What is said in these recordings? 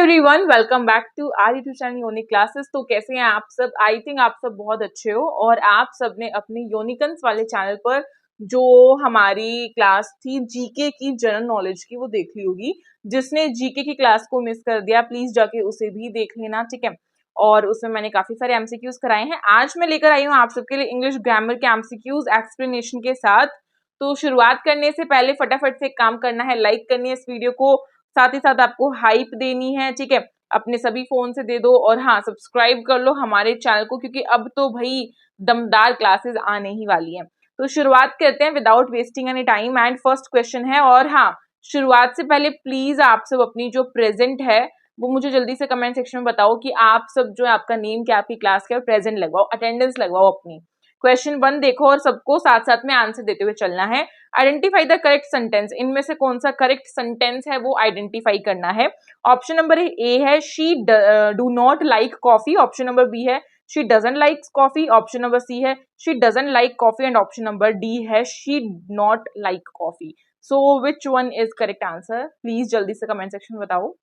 Everyone, welcome back to our YouTube channel unique classes. तो कैसे हैं आप सब? आई थिंक आप सब बहुत अच्छे हो और आप सब ने अपने यूनिकन्स वाले चैनल पर जो हमारी क्लास थी जीके की, जनरल नॉलेज की, वो देख ली होगी। जिसने जीके की क्लास को मिस कर दिया प्लीज जाके उसे भी देख लेना, ठीक है। और उसमें मैंने काफी सारे एमसीक्यूज कराए हैं। आज मैं लेकर आई हूँ आप सबके लिए इंग्लिश ग्रामर के एमसीक्यूज एक्सप्लेनेशन के साथ। तो शुरुआत करने से पहले फटाफट से एक काम करना है, लाइक करनी है इस वीडियो को, साथ ही साथ आपको हाइप देनी है, ठीक है। अपने सभी फोन से दे दो और हाँ, सब्सक्राइब कर लो हमारे चैनल को, क्योंकि अब तो भाई दमदार क्लासेस आने ही वाली हैं। तो शुरुआत करते हैं without wasting any time. And first question है, और हाँ, शुरुआत से पहले प्लीज आप सब अपनी जो प्रेजेंट है वो मुझे जल्दी से कमेंट सेक्शन में बताओ कि आप सब जो है आपका नेम क्या, आपकी क्लास क्या, प्रेजेंट लगवाओ, अटेंडेंस लगवाओ अपनी। क्वेश्चन 1 देखो और सबको साथ साथ में आंसर देते हुए चलना है। आइडेंटिफाई द करेक्ट सेंटेंस, इनमें से कौन सा करेक्ट सेंटेंस है वो आइडेंटिफाई करना है। ऑप्शन नंबर ए है she do not like coffee, option number B है she doesn't like coffee, option number C है she doesn't like coffee and option number D है she not like coffee. So which one is correct answer? Please जल्दी से comment section में बताओ।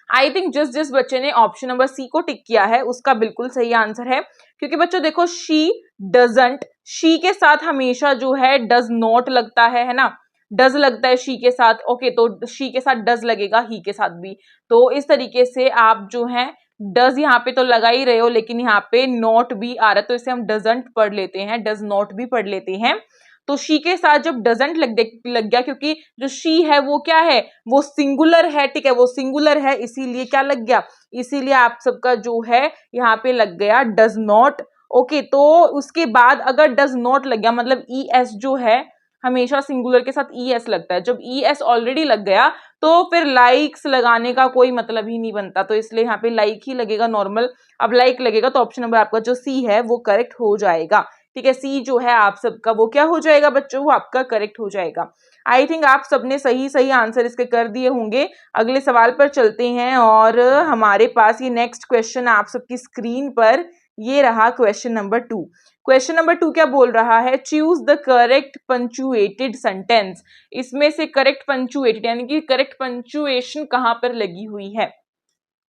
I think जिस बच्चे ने ऑप्शन नंबर सी को टिक किया है उसका बिल्कुल सही आंसर है, क्योंकि बच्चों देखो शी डजंट, शी के साथ हमेशा जो है डज नॉट लगता है ना, डज लगता है शी के साथ। ओके, तो शी के साथ डज लगेगा, ही के साथ भी। तो इस तरीके से आप जो है डज यहाँ पे तो लगा ही रहे हो, लेकिन यहाँ पे नॉट भी आ रहा है, तो इसे हम डजंट पढ़ लेते हैं, डज नॉट भी पढ़ लेते हैं। तो शी के साथ जब डजंट लग गया, क्योंकि जो शी है वो क्या है, वो सिंगुलर है, ठीक है, वो सिंगुलर है, इसीलिए क्या लग गया, इसीलिए आप सबका जो है यहाँ पे लग गया डज नॉट। ओके, तो उसके बाद अगर डज नॉट लग गया मतलब ई एस जो है, हमेशा सिंगुलर के साथ ई एस लगता है। जब ई एस ऑलरेडी लग गया तो फिर लाइक्स लगाने का कोई मतलब ही नहीं बनता, तो इसलिए यहाँ पे लाइक ही लगेगा नॉर्मल। अब लाइक लगेगा तो ऑप्शन नंबर आपका जो सी है वो करेक्ट हो जाएगा, ठीक है। सी जो है आप सबका वो क्या हो जाएगा बच्चों, वो आपका करेक्ट हो जाएगा। आई थिंक आप सबने सही सही आंसर इसके कर दिए होंगे। अगले सवाल पर चलते हैं और हमारे पास ये नेक्स्ट क्वेश्चन आप सबकी स्क्रीन पर ये रहा, क्वेश्चन नंबर 2। क्वेश्चन नंबर 2 क्या बोल रहा है? Choose the correct punctuated sentence. इसमें से करेक्ट पंचुएटेड यानी कि करेक्ट पंचुएशन कहां पर लगी हुई है।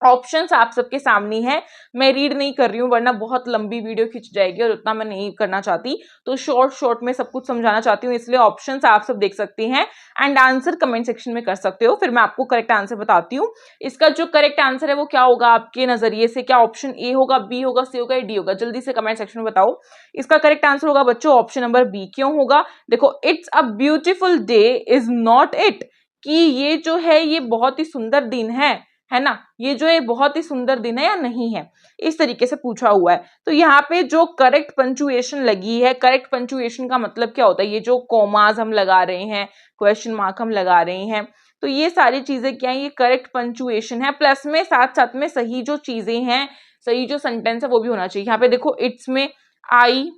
ऑप्शंस आप सबके सामने हैं, मैं रीड नहीं कर रही हूँ वरना बहुत लंबी वीडियो खिंच जाएगी और उतना मैं नहीं करना चाहती, तो शॉर्ट में सब कुछ समझाना चाहती हूँ, इसलिए ऑप्शंस आप सब देख सकते हैं एंड आंसर कमेंट सेक्शन में कर सकते हो, फिर मैं आपको करेक्ट आंसर बताती हूँ। इसका जो करेक्ट आंसर है वो क्या होगा आपके नजरिए से? क्या ऑप्शन ए होगा, बी होगा, सी होगा या डी होगा? जल्दी से कमेंट सेक्शन में बताओ। इसका करेक्ट आंसर होगा बच्चों ऑप्शन नंबर बी। क्यों होगा? देखो, it's a beautiful day is not it, कि ये जो है ये बहुत ही सुंदर दिन है ना, ये जो है बहुत ही सुंदर दिन है या नहीं है, इस तरीके से पूछा हुआ है। तो यहाँ पे जो करेक्ट पंचुएशन लगी है, करेक्ट पंचुएशन का मतलब क्या होता है? ये जो कॉमास हम लगा रहे हैं, क्वेश्चन मार्क हम लगा रहे हैं, तो ये सारी चीजें क्या है, ये करेक्ट पंचुएशन है। प्लस में साथ साथ में सही जो चीजें हैं, सही जो सेंटेंस है वो भी होना चाहिए। यहाँ पे देखो, इट्स में आई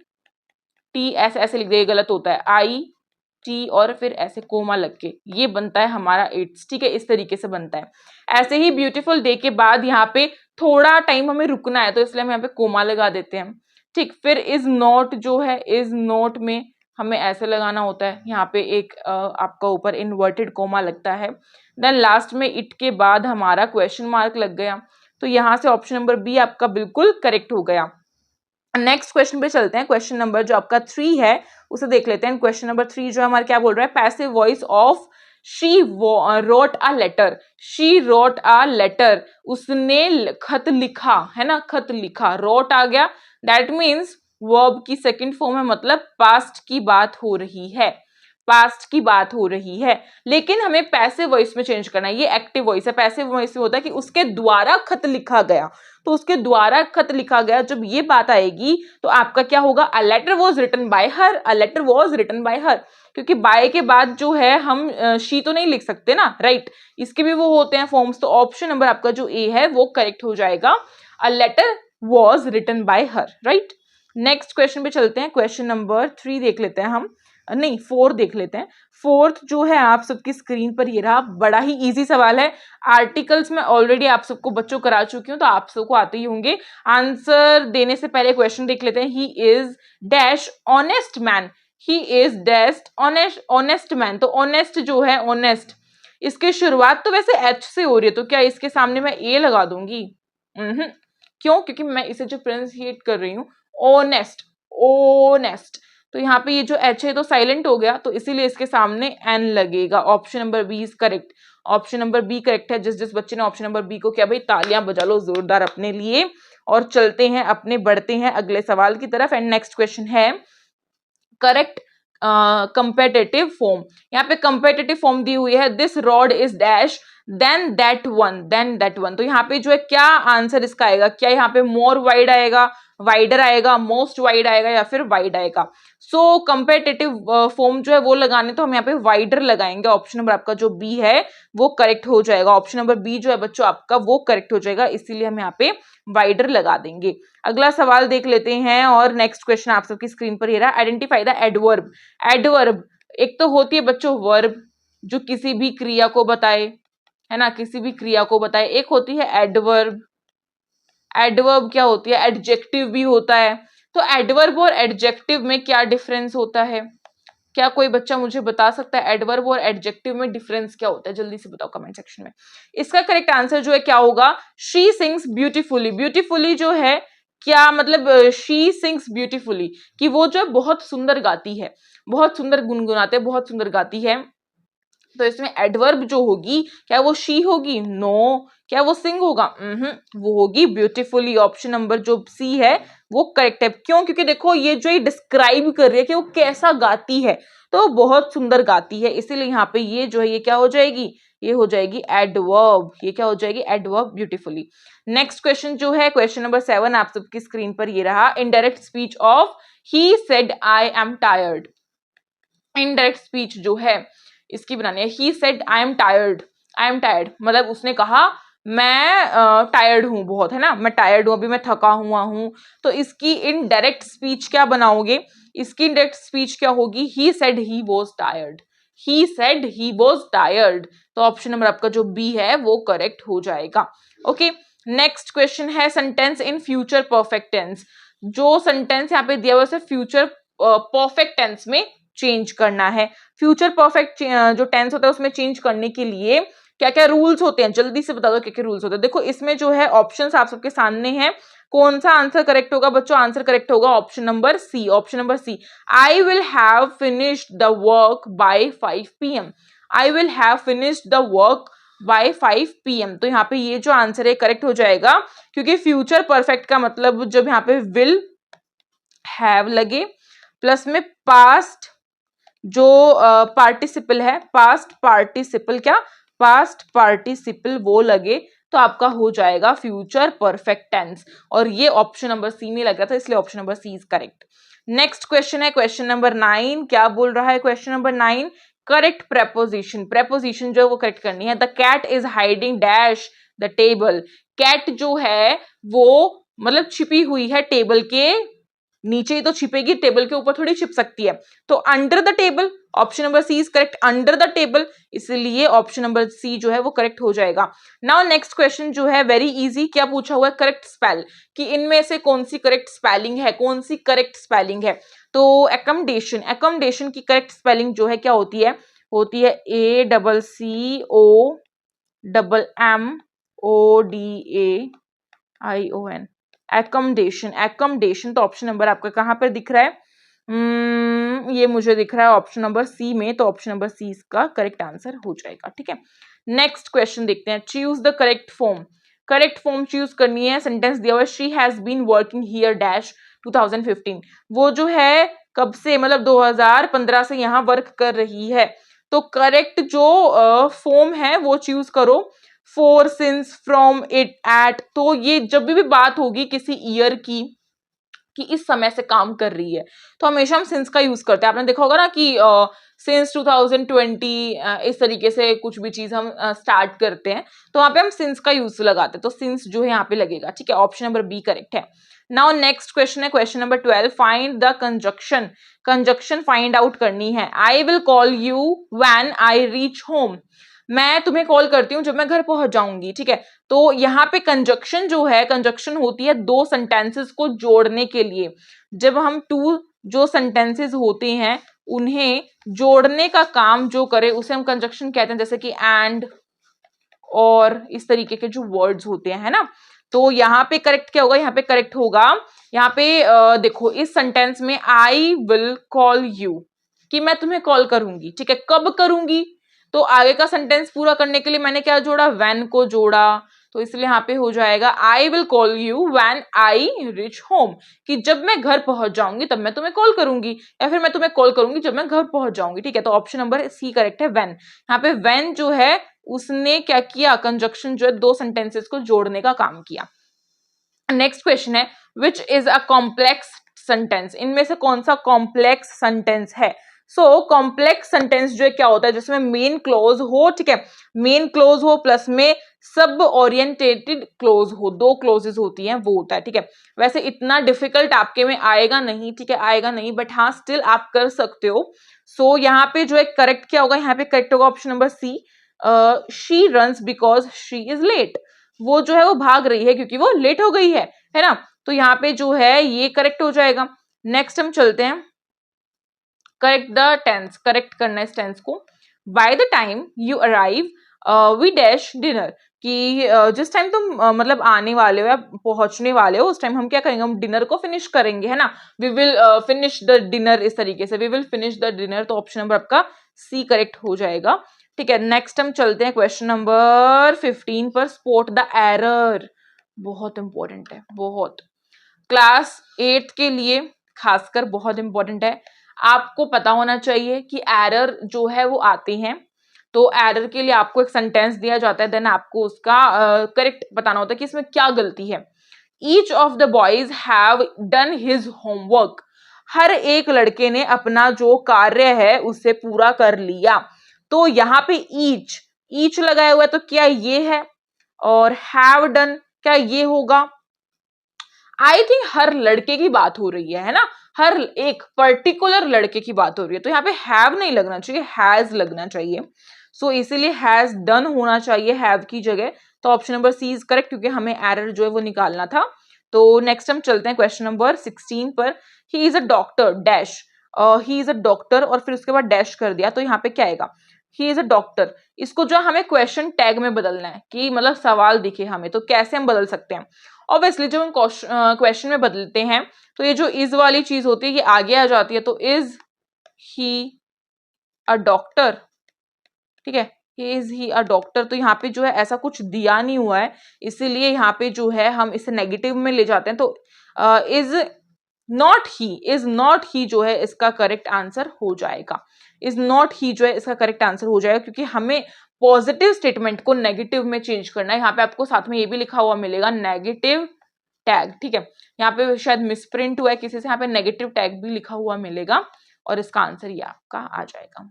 टी एस ऐसे लिख दिया, गलत होता है, आई टी और फिर ऐसे कोमा लग के ये बनता है हमारा इट्स, ठीक है, इस तरीके से बनता है। ऐसे ही ब्यूटीफुल डे के बाद यहाँ पे थोड़ा टाइम हमें रुकना है, तो इसलिए हम यहाँ पे कोमा लगा देते हैं, ठीक। फिर इज नॉट जो है, इज नॉट में हमें ऐसे लगाना होता है, यहाँ पे एक आपका ऊपर इन्वर्टेड कोमा लगता है। देन लास्ट में इट के बाद हमारा क्वेश्चन मार्क लग गया, तो यहाँ से ऑप्शन नंबर बी आपका बिल्कुल करेक्ट हो गया। नेक्स्ट क्वेश्चन पे चलते हैं। क्वेश्चन नंबर जो आपका 3 है उसे देख लेते हैं। क्वेश्चन नंबर 3 जो हमारा क्या बोल रहा है? Passive voice of she wrote a letter, she wrote a letter, उसने खत लिखा, है ना, खत लिखा, रोट आ गया, दैट मीन्स वर्ब की सेकंड फॉर्म है, मतलब पास्ट की बात हो रही है, पास्ट की बात हो रही है। लेकिन हमें पैसिव वॉइस में चेंज करना है, ये एक्टिव वॉइस है। पैसिव वॉइस में होता है कि उसके द्वारा खत लिखा गया, तो उसके द्वारा खत लिखा गया, जब ये बात आएगी तो आपका क्या होगा? A letter was written by her, a letter was written by her, क्योंकि बाय के बाद जो है हम शी तो नहीं लिख सकते ना, राइट, इसके भी वो होते हैं फॉर्म्स। तो ऑप्शन नंबर आपका जो ए है वो करेक्ट हो जाएगा, a letter was written by her, right. Next question पे चलते हैं। क्वेश्चन नंबर 3 देख लेते हैं हम, नहीं 4 देख लेते हैं। फोर्थ जो है आप सबकी स्क्रीन पर ये रहा, बड़ा ही इजी सवाल है। आर्टिकल्स में ऑलरेडी आप सबको बच्चों करा चुकी हूँ, तो आप सबको आते ही होंगे। आंसर देने से पहले क्वेश्चन देख लेते हैं। He is dash honest man, he is dash honest man, तो ऑनेस्ट जो है, ऑनेस्ट इसकी शुरुआत तो वैसे एच से हो रही है, तो क्या इसके सामने मैं ए लगा दूंगी? क्यों? क्योंकि मैं इसे जो प्रोनाउंसिएट कर रही हूँ ओनेस्ट, ओनेस्ट, तो यहाँ पे ये जो एच है तो साइलेंट हो गया, तो इसीलिए इसके सामने एन लगेगा। Option number B is correct, option number B correct है। जिस जिस बच्चे ने ऑप्शन नंबर बी को किया भाई तालियां बजा लो जोरदार अपने लिए। और चलते हैं अपने, बढ़ते हैं अगले सवाल की तरफ। एंड नेक्स्ट क्वेश्चन है करेक्ट कंपेटिटिव फॉर्म। यहाँ पे कंपेटिटिव फॉर्म दी हुई है, this rod is dash than that one, than that one. तो यहाँ पे जो है क्या आंसर इसका आएगा? क्या यहाँ पे मोर वाइड आएगा, वाइडर आएगा, मोस्ट वाइड आएगा, या फिर वाइड आएगा? सो कंपेटिटिव फॉर्म जो है वो लगाने, तो हम यहाँ पे वाइडर लगाएंगे। ऑप्शन नंबर आपका जो बी है वो करेक्ट हो जाएगा। ऑप्शन नंबर बी जो है बच्चों आपका वो करेक्ट हो जाएगा, इसीलिए हम यहाँ पे वाइडर लगा देंगे। अगला सवाल देख लेते हैं, और नेक्स्ट क्वेश्चन आप सबकी स्क्रीन पर ये रहा, आइडेंटिफाई द एडवर्ब। एडवर्ब एक तो होती है बच्चों वर्ब जो किसी भी क्रिया को बताए, है ना, किसी भी क्रिया को बताए। एक होती है एडवर्ब, एडवर्ब क्या होती है? एडजेक्टिव भी होता है। तो एडवर्ब और एडजेक्टिव में क्या डिफरेंस होता है? क्या कोई बच्चा मुझे बता सकता है एडवर्ब और एडजेक्टिव में डिफरेंस क्या होता है? जल्दी से बताओ कमेंट सेक्शन में। इसका करेक्ट आंसर जो है क्या होगा? She sings beautifully. ब्यूटीफुली जो है क्या मतलब? शी सिंग्स ब्यूटीफुली, कि वो जो है बहुत सुंदर गाती है, बहुत सुंदर गुनगुनाते, बहुत सुंदर गाती है। तो इसमें एडवर्ब जो होगी, क्या वो शी होगी? नो। क्या वो सिंग होगा? वो होगी ब्यूटीफुली। ऑप्शन नंबर जो सी है वो करेक्ट है। क्यों? क्योंकि देखो ये जो डिस्क्राइब कर रही है कि वो कैसा गाती है, तो बहुत सुंदर गाती है, इसीलिए यहाँ पे ये जो है ये क्या हो जाएगी? ये हो जाएगी एडवर्ब। ये क्या हो जाएगी? Adverb beautifully. नेक्स्ट क्वेश्चन जो है क्वेश्चन नंबर 7 आप सबकी स्क्रीन पर ये रहा, indirect speech of he said I am tired. Indirect speech जो है इसकी बनानी है। He said I am tired, I am tired मतलब उसने कहा मैं टायर्ड हूं बहुत, है ना, मैं टायर्ड हूं, अभी मैं थका हुआ हूं। तो इसकी इनडायरेक्ट स्पीच क्या बनाओगे? इसकी इनडायरेक्ट स्पीच क्या होगी? He said he was tired, he said he was tired. तो ऑप्शन नंबर आपका जो बी है वो करेक्ट हो जाएगा। ओके, नेक्स्ट क्वेश्चन है sentence in future perfect tense. जो सेंटेंस यहाँ पे दिया हुआ है फ्यूचर परफेक्ट टेंस में चेंज करना है। फ्यूचर परफेक्ट जो टेंस होता है उसमें चेंज करने के लिए क्या क्या रूल्स होते हैं? जल्दी से बता दो क्या क्या रूल्स होते हैं। देखो इसमें जो है ऑप्शंस आप सबके सामने हैं, कौन सा आंसर करेक्ट होगा बच्चों? आंसर करेक्ट होगा option number C. Option number C, I will have finished the work by 5 PM। I will have finished the work by 5 PM। तो यहाँ पे ये जो आंसर है करेक्ट हो जाएगा, क्योंकि फ्यूचर परफेक्ट का मतलब जब यहाँ पे विल हैव लगे प्लस में पास्ट जो पार्टिसिपल है, पास्ट पार्टिसिपल, क्या पास्ट पार्टिसिपल वो लगे, तो आपका हो जाएगा फ्यूचर परफेक्ट टेंस। और ये ऑप्शन नंबर सी में लग रहा था, इसलिए option number C is correct. Next question है क्वेश्चन नंबर 9। क्या बोल रहा है question number 9? Correct preposition. Preposition जो है वो करेक्ट करनी है। The cat is hiding dash the table. Cat जो है वो मतलब छिपी हुई है टेबल के नीचे ही तो छिपेगी, टेबल के ऊपर थोड़ी छिप सकती है। तो under the table, option number C is correct, under the table, इसलिए ऑप्शन नंबर सी जो है वो करेक्ट हो जाएगा। नाउ नेक्स्ट क्वेश्चन जो है वेरी इजी, क्या पूछा हुआ है? करेक्ट स्पेल, कि इनमें से कौन सी करेक्ट स्पेलिंग है, कौन सी करेक्ट स्पेलिंग है? तो एकोमोडेशन, एकोमोडेशन की करेक्ट स्पेलिंग जो है क्या होती है? होती है ACCOMMODAION, एकोमोडेशन। एकोमोडेशन, तो ऑप्शन नंबर आपका कहां पर दिख रहा है? ये मुझे दिख रहा है ऑप्शन नंबर सी में, तो ऑप्शन नंबर सी इसका करेक्ट आंसर हो जाएगा। ठीक है, नेक्स्ट क्वेश्चन देखते हैं। Choose the correct form. Correct form choose करनी है। सेंटेंस दिया हुआ है, she has been working here dash 2015। वो जो है कब से, मतलब 2015 से यहाँ वर्क कर रही है। तो करेक्ट जो फॉर्म है वो चूज करो। For, since, from, it, at. तो ये जब भी बात होगी किसी ईयर की कि इस समय से काम कर रही है, तो हमेशा हम सिंस का यूज करते हैं। आपने देखा होगा ना कि सिंस 2020 इस तरीके से कुछ भी चीज हम स्टार्ट करते हैं, तो वहां पे हम सिंस का यूज लगाते हैं। तो सिंस जो है यहाँ पे लगेगा। ठीक है, ऑप्शन नंबर बी करेक्ट है। नाउ नेक्स्ट क्वेश्चन है question number 12। Find the conjunction. Conjunction find out करनी है। I will call you when I reach home. मैं तुम्हें कॉल करती हूँ जब मैं घर पहुंच जाऊंगी। ठीक है, तो यहाँ पे कंजक्शन जो है, कंजक्शन होती है दो सेंटेंसेस को जोड़ने के लिए। जब हम टू जो सेंटेंसेस होते हैं उन्हें जोड़ने का काम जो करे उसे हम कंजक्शन कहते हैं, जैसे कि एंड और इस तरीके के जो वर्ड्स होते हैं, है ना। तो यहाँ पे करेक्ट क्या होगा, यहाँ पे करेक्ट होगा, यहाँ पे देखो इस सेंटेंस में आई विल कॉल यू, कि मैं तुम्हें कॉल करूंगी, ठीक है। कब करूंगी, तो आगे का सेंटेंस पूरा करने के लिए मैंने क्या जोड़ा, व्हेन को जोड़ा, तो इसलिए यहाँ पे हो जाएगा I will call you when I rich home, कि जब मैं घर पहुंच जाऊंगी तब मैं तुम्हें कॉल करूंगी, या फिर मैं तुम्हें कॉल करूंगी जब मैं घर पहुंच जाऊंगी, ठीक है। तो ऑप्शन नंबर सी करेक्ट है, व्हेन। यहाँ पे व्हेन जो है उसने क्या किया, कंजक्शन जो है दो सेंटेंसेस को जोड़ने का काम किया। नेक्स्ट क्वेश्चन है which is a complex sentence, इनमें से कौन सा कॉम्प्लेक्स सेंटेंस है। सो कॉम्प्लेक्स सेंटेंस जो है क्या होता है, जिसमें मेन क्लोज हो, ठीक है, मेन क्लोज हो प्लस में सब ओरिएंटेटेड क्लोज हो, दो क्लोजेस होती हैं वो होता है, ठीक है। वैसे इतना डिफिकल्ट आपके में आएगा नहीं, ठीक है, आएगा नहीं, बट हाँ स्टिल आप कर सकते हो। सो यहाँ पे जो है करेक्ट क्या होगा, यहाँ पे करेक्ट होगा option number C, she runs because she is late, वो जो है वो भाग रही है क्योंकि वो लेट हो गई है ना। तो यहाँ पे जो है ये करेक्ट हो जाएगा। नेक्स्ट हम चलते हैं, करेक्ट द टेंस, करेक्ट करना है इस टेंस को। By the time you arrive we dash dinner, कि जिस टाइम तुम मतलब आने वाले हो या पहुंचने वाले हो उस टाइम हम क्या करेंगे, हम डिनर को फिनिश करेंगे, है ना। We will finish the dinner, इस तरीके से we will finish the dinner, तो ऑप्शन नंबर आपका सी करेक्ट हो जाएगा, ठीक है। नेक्स्ट हम चलते हैं क्वेश्चन नंबर 15 पर, स्पॉट द एरर, बहुत इंपॉर्टेंट है, बहुत, क्लास 8 के लिए खासकर बहुत इंपॉर्टेंट है। आपको पता होना चाहिए कि एरर जो है वो आते हैं, तो एरर के लिए आपको एक सेंटेंस दिया जाता है, देन आपको उसका करेक्ट बताना होता है कि इसमें क्या गलती है। Each of the boys have done his homework, हर एक लड़के ने अपना जो कार्य है उसे पूरा कर लिया। तो यहाँ पे ईच, ईच लगाया हुआ है, तो क्या ये है, और हैव डन क्या ये होगा। आई थिंक हर लड़के की बात हो रही है ना, हर एक पर्टिकुलर लड़के की बात हो रही है, तो यहाँ पे हैव नहीं लगना चाहिए, हैज लगना चाहिए। सो इसीलिए हैज डन होना चाहिए हैव की जगह, तो option number C is correct, क्योंकि हमें एरर जो है वो निकालना था। तो नेक्स्ट हम चलते हैं क्वेश्चन नंबर 16 पर, he is a doctor dash, he is a doctor और फिर उसके बाद डैश कर दिया, तो यहाँ पे क्या आएगा, ही इज अ डॉक्टर। इसको जो हमें क्वेश्चन टैग में बदलना है कि मतलब सवाल दिखे हमें, तो कैसे हम बदल सकते हैं। ऑब्वियसली जब हम क्वेश्चन में बदलते हैं तो ये जो इज वाली चीज होती है ये आगे आ जाती है, तो इज ही अ डॉक्टर, ठीक है, इज ही अ डॉक्टर। तो यहाँ पे जो है ऐसा कुछ दिया नहीं हुआ है, इसीलिए यहाँ पे जो है हम इसे नेगेटिव में ले जाते हैं, तो is not he, is not ही जो है इसका करेक्ट आंसर हो जाएगा, इज नॉट ही जो है इसका करेक्ट आंसर हो जाएगा, क्योंकि हमें पॉजिटिव स्टेटमेंट को नेगेटिव में चेंज करना है। यहाँ पे आपको साथ में ये भी लिखा हुआ मिलेगा नेगेटिव टैग, ठीक है, यहाँ पे शायद मिसप्रिंट हुआ है किसी से, यहाँ पे नेगेटिव टैग भी लिखा हुआ मिलेगा और इसका आंसर ये आपका आ जाएगा।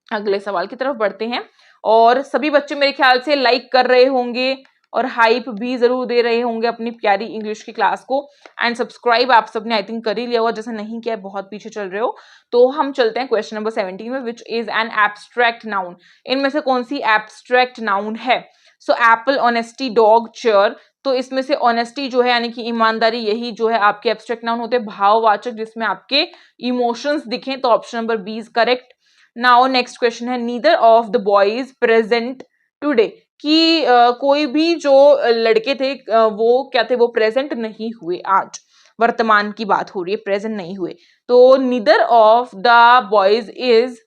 अगले सवाल की तरफ बढ़ते हैं, और सभी बच्चे मेरे ख्याल से लाइक कर रहे होंगे और हाइप भी जरूर दे रहे होंगे अपनी प्यारी इंग्लिश की क्लास को, एंड सब्सक्राइब आप सबने आई थिंक कर ही लिया होगा, जैसे नहीं किया बहुत पीछे चल रहे हो। तो हम चलते हैं क्वेश्चन नंबर 17 में, which is an abstract noun, इनमें से कौन सी एब्स्ट्रैक्ट नाउन है। So Apple, honesty, dog, chair, तो इसमें से ऑनेस्टी जो है यानी कि ईमानदारी, यही जो है आपके एब्स्ट्रैक्ट नाउन होते हैं, भाववाचक जिसमें आपके इमोशंस दिखें, तो option number B is correct. Now next question है, neither of the boys present today, कि कोई भी जो लड़के थे वो क्या थे, वो प्रेजेंट नहीं हुए आज, वर्तमान की बात हो रही है, प्रेजेंट नहीं हुए, तो neither of the boys is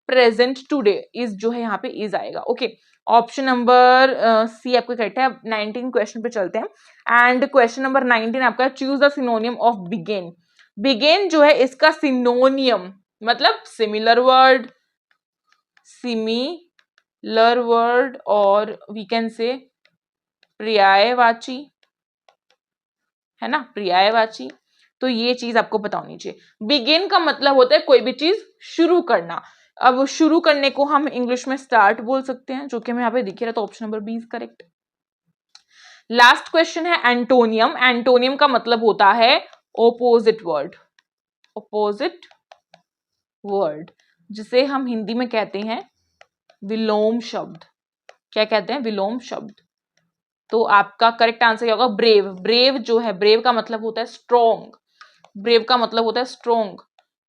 present today, is जो है यहाँ पे इज आएगा, ओके। ऑप्शन नंबर सी आपको करेक्ट है। 19 क्वेश्चन पे चलते हैं, एंड क्वेश्चन नंबर 19 आपका, choose the synonym of begin. Begin जो है इसका सिनोनियम मतलब सिमिलर वर्ड, सिमिलर वर्ड, और वी कैन से पर्यायवाची, है ना, पर्यायवाची। तो ये चीज आपको पता होनी चाहिए। बिगिन का मतलब होता है कोई भी चीज शुरू करना, अब शुरू करने को हम इंग्लिश में स्टार्ट बोल सकते हैं, जो कि हमें यहाँ पे दिख रहा है, तो option number B is correct. Last question है एंटोनियम, एंटोनियम का मतलब होता है ओपोजिट वर्ड, ओपोजिट वर्ड, जिसे हम हिंदी में कहते हैं विलोम शब्द। क्या कहते हैं, विलोम शब्द। तो आपका करेक्ट आंसर क्या होगा, ब्रेव। ब्रेव जो है, ब्रेव का मतलब होता है स्ट्रोंग, ब्रेव का मतलब होता है स्ट्रोंग,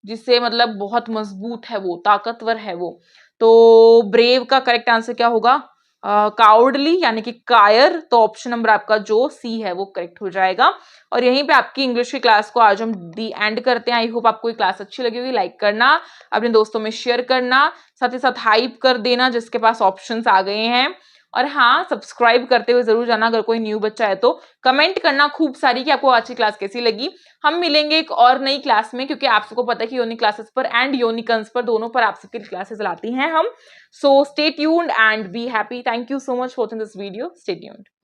जिससे मतलब बहुत मजबूत है वो, ताकतवर है वो। तो ब्रेव का करेक्ट आंसर क्या होगा? काउर्डली यानी कि कायर। तो ऑप्शन नंबर आपका जो सी है वो करेक्ट हो जाएगा। और यहीं पे आपकी इंग्लिश की क्लास को आज हम दी एंड करते हैं। आई होप आपको ये क्लास अच्छी लगी होगी। लाइक करना, अपने दोस्तों में शेयर करना, साथ ही साथ हाइप कर देना जिसके पास ऑप्शंस आ गए हैं। और हाँ, सब्सक्राइब करते हुए जरूर जाना अगर कोई न्यू बच्चा है तो। कमेंट करना खूब सारी कि आपको आज की क्लास कैसी लगी। हम मिलेंगे एक और नई क्लास में, क्योंकि आप सबको पता है कि योनी क्लासेस पर एंड योनिकंस पर दोनों पर आप सबकी क्लासेस लाती हैं हम। So stay tuned and be happy. Thank you so much for watching this video. Stay tuned.